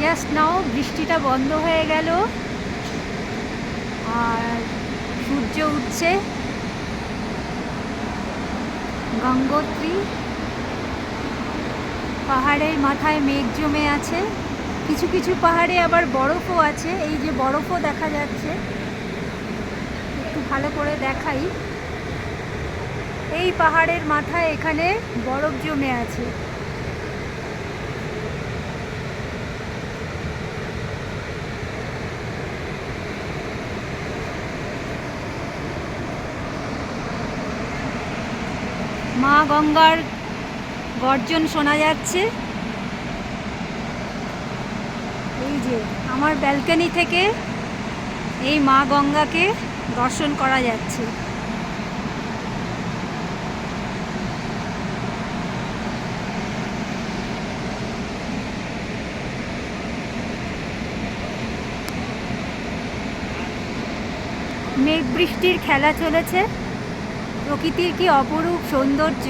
Just now বৃষ্টিটা বন্ধ হয়ে গেল আর সূর্য উঠছে। গঙ্গোত্রী পাহাড়ের মাথায় মেঘ জমে আছে, কিছু কিছু পাহাড়ে আবার বরফও আছে। এই যে বরফও দেখা যাচ্ছে, একটু ভালো করে দেখাই। এই পাহাড়ের মাথায় এখানে বরফ জমে আছে। মা গঙ্গার গর্জন শোনা যাচ্ছে। এই যে আমার ব্যালকনি থেকে এই মা গঙ্গাকে দর্শন করা যাচ্ছে। মেঘ বৃষ্টির খেলা চলেছে। প্রকৃতির কি অপরূপ সৌন্দর্য!